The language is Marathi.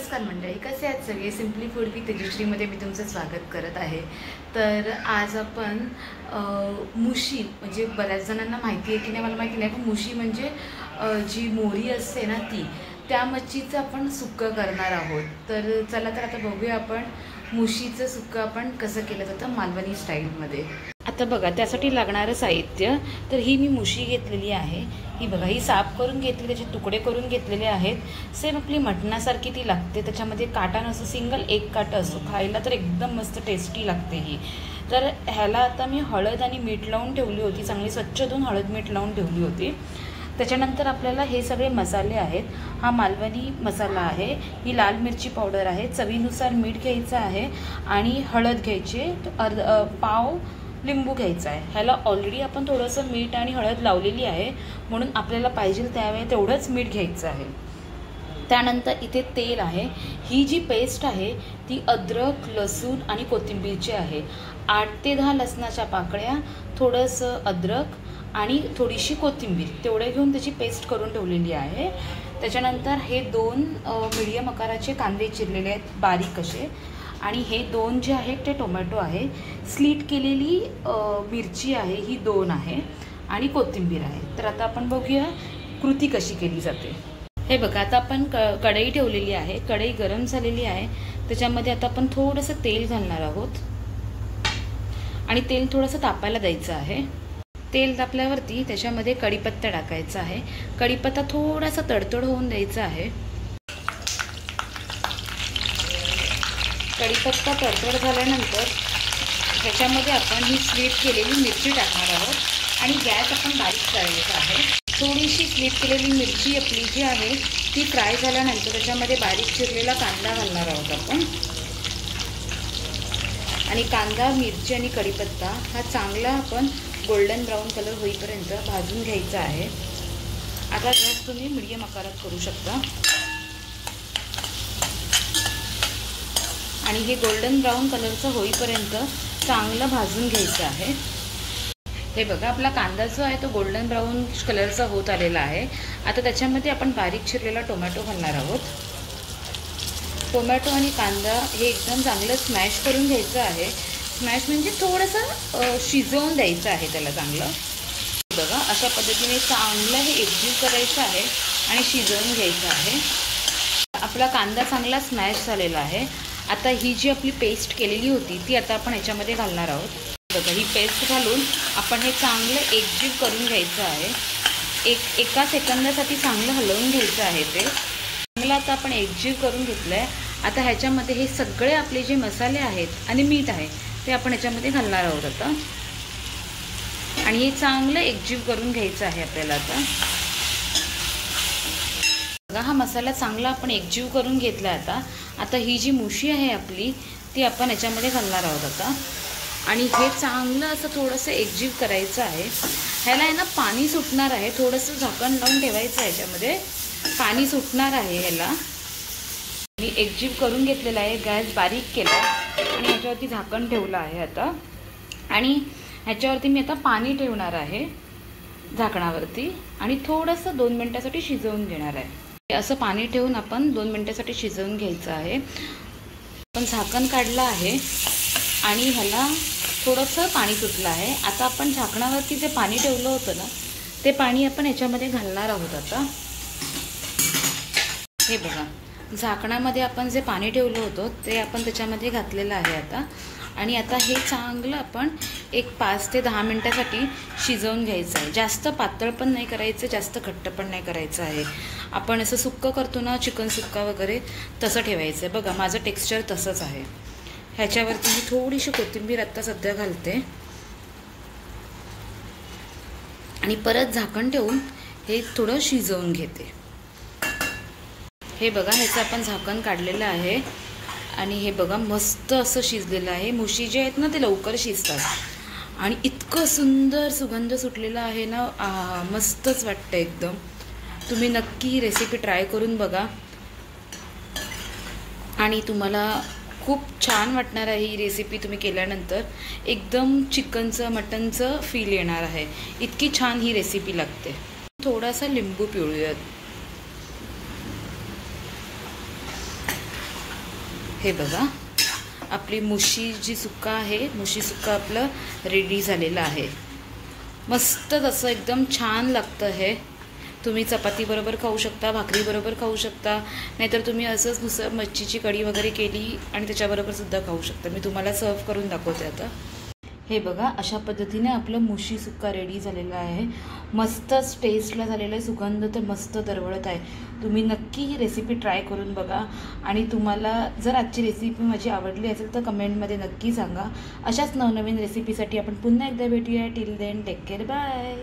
नमस्कार मंडळी, कसे आहेत सगळे? सिम्पली फूड विथ तेजश्रीमध्ये मी तुमचं स्वागत करत आहे। तर आज आपण मुशी म्हणजे बऱ्याच जणांना माहिती आहे की नाही मला माहिती नाही, पण मुशी म्हणजे जी मोरी असते ना त्या मच्छीचं आपण सुक्कं करणार आहोत। तर चला तर आता बघूया आपण मुशीचं सुक्कं आपण कसं केलं जातं मालवणी स्टाईलमध्ये। आता बघा त्यासाठी लागणारं साहित्य, तर ही मी मुशी घेतलेली आहे। ही बघा, ही साफ करून घेतली, त्याचे तुकडे करून घेतलेले आहेत। सेम आपली मटणासारखी ती लागते, त्याच्यामध्ये काटा नसतो, सिंगल एक काटा असतो। खायला तर एकदम मस्त टेस्टी लागते ही। तर ह्याला आता मी हळद आणि मीठ लावून ठेवली होती, चांगली स्वच्छ धुवून हळद मीठ लावून ठेवली होती। त्याच्यानंतर आपल्याला हे सगळे मसाले आहेत। हा मालवणी मसाला आहे, ही लाल मिरची पावडर आहे, चवीनुसार मीठ घ्यायचं आहे आणि हळद घ्यायची, पाव लिंबू घ्यायचा आहे। ह्याला ऑलरेडी आपण थोडंसं मीठ आणि हळद लावलेली आहे, म्हणून आपल्याला पाहिजे त्यावेळी तेवढंच मीठ घ्यायचं आहे। त्यानंतर इथे तेल आहे। ही जी पेस्ट आहे ती अद्रक, लसूण आणि कोथिंबीरची आहे। 8 ते 10 लसणाच्या पाकळ्या, थोडंसं अद्रक आणि थोडीशी कोथिंबीर तेवढे घेऊन त्याची पेस्ट करून ठेवलेली आहे। त्याच्यानंतर हे 2 मीडियम आकाराचे कांदे चिरलेले आहेत बारीक असे, आणि हे 2 जे आहेत ते टोमॅटो आहे। स्लीट केलेली मिरची आहे, ही 2 आहे, आणि कोथिंबीर आहे। तर आता आपण बघूया कृती कशी केली जाते। हे बघा, आता आपण कढई ठेवलेली आहे, कढई गरम झालेली आहे। त्याच्यामध्ये आता आपण थोडंसं तेल घालणार आहोत आणि तेल थोडंसं तापायला द्यायचं आहे। तेल तापल्यावरती त्याच्यामध्ये कढीपत्ता टाकायचा आहे। कढीपत्ता थोडासा तडतड होऊन द्यायचा आहे। कढीपत्ता तडतड झाल्यानंतर ह्याच्यामध्ये आपण ही स्लीट केलेली मिरची टाकणार आहोत आणि गॅस आपण बारीक करायचा आहे। थोडीशी स्लीट केलेली मिरची आपली जी आहे ती फ्राय झाल्यानंतर त्याच्यामध्ये बारीक चिरलेला कांदा घालणार आहोत आपण, आणि कांदा, मिरची आणि कढीपत्ता हा चांगला आपण गोल्डन ब्राऊन कलर होईपर्यंत भाजून घ्यायचा आहे। आता गॅस तुम्ही मीडियम आकारात करू शकता, आणि हे गोल्डन ब्राऊन कलरचं होईपर्यंत चांगलं भाजून घ्यायचं आहे। हे बघा, आपला कांदा जो आहे तो गोल्डन ब्राऊन कलरचा होत आलेला आहे। आता त्याच्यामध्ये आपण बारीक चिरलेला टोमॅटो घालणार आहोत। टोमॅटो आणि कांदा हे एकदम चांगलं स्मॅश करून घ्यायचं आहे। स्मॅश म्हणजे थोडंसं शिजवून द्यायचं आहे त्याला चांगलं। बघा, अशा पद्धतीने चांगलं हे एकजीव करायचं आहे आणि शिजवून घ्यायचं आहे। आपला कांदा चांगला स्मॅश झालेला आहे। आता ही जी आपली पेस्ट केलेली होती ती आता आपण ह्याच्यामध्ये घालणार आहोत। बघा, ही पेस्ट घालून आपण हे चांगलं एकजीव करून घ्यायचं आहे। एका सेकंदासाठी चांगलं हलवून घ्यायचं आहे ते चांगलं। आता आपण एकजीव करून घेतलं आहे। आता ह्याच्यामध्ये हे सगळे आपले जे मसाले आहेत आणि मीठ आहे ते आपण ह्याच्यामध्ये घालणार आहोत आता, आणि हे चांगलं एकजीव करून घ्यायचं आहे आपल्याला आता। बघा, हा मसाला चांगला आपण एकजीव करून घेतला आता। आता ही जी मुशी आहे आपली ती आपण ह्याच्यामध्ये घालणार आहोत आता, आणि हे चांगलं असं थोडंसं एकजीव करायचं आहे। ह्याला आहे ना पाणी सुटणार आहे, थोडंसं झाकण लावून ठेवायचं आहे, ह्याच्यामध्ये पाणी सुटणार आहे ह्याला। मी एकजीव करून घेतलेला आहे, गॅस बारीक केला आणि ह्याच्यावरती झाकण ठेवलं आहे आता, आणि ह्याच्यावरती मी आता पाणी ठेवणार आहे झाकणावरती, आणि थोडंसं 2 मिनटासाठी शिजवून घेणार आहे। असं पाणी ठेवून आपण 2 मिनटासाठी शिजवून घ्यायचं आहे। आपण झाकण काढलं आहे आणि ह्याला थोडंसं पाणी सुटलं आहे। आता आपण झाकणावरती जे पाणी ठेवलं होतं ना ते पाणी आपण ह्याच्यामध्ये घालणार आहोत आता। हे बघा, झाकणामध्ये आपण जे पाणी ठेवलं होतं ते आपण त्याच्यामध्ये घातलेलं आहे आता, आणि आता हे चांगलं आपण एक 5 ते 10 मिनटासाठी शिजवून घ्यायचं आहे। जास्त पातळ पण नाही करायचं, जास्त घट्ट पण नाही करायचं आहे। आपण असं सुक्कं करतो ना, चिकन सुक्का वगैरे, तसं ठेवायचं आहे। बघा, माझं टेक्स्चर तसंच आहे। ह्याच्यावरती मी थोडीशी कोथिंबीर आत्ता सध्या घालते, आणि परत झाकण ठेवून हे थोडं शिजवून घेते। हे बघा, ह्याचं आपण झाकण काढलेलं आहे, आणि हे बघा मस्त असं शिजलेलं आहे। मुशी जे आहेत ना ते लवकर शिजतात, आणि इतकं सुंदर सुगंध सुटलेला आहे ना, मस्तच वाटतं एकदम। तुम्ही नक्की ही रेसिपी ट्राय करून बघा, आणि तुम्हाला खूप छान वाटणार आहे ही रेसिपी तुम्ही केल्यानंतर। एकदम चिकनचं मटनचं फील येणार आहे, इतकी छान ही रेसिपी लागते। थोडासा लिंबू पिळूयात। हे बघा, आपली मुशी जी सुक्का आहे, मुशी सुक्का आपलं रेडी झालेलं आहे. मस्तच असं एकदम छान लागतं हे. तुम्ही चपातीबरोबर खाऊ शकता, भाकरीबरोबर खाऊ शकता, नाहीतर तुम्ही असंच नुसतं मच्छीची कढी वगैरे केली आणि त्याच्याबरोबरसुद्धा खाऊ शकता. मी तुम्हाला सर्व करून दाखवते आता. हे बघा, अशा पद्धतीने आपलं मुशी सुक्का रेडी झालेलं आहे. मस्तच टेस्टला झालेलं आहे, सुगंध तर मस्त दरवळत आहे. तुम्ही नक्की ही रेसिपी ट्राय करून बघा. आणि तुम्हाला जर आजची रेसिपी माझी आवडली असेल तर कमेंटमध्ये नक्की सांगा. अशाच नवनवीन रेसिपीसाठी आपण पुन्हा एकदा भेटूया. Till then take care, bye.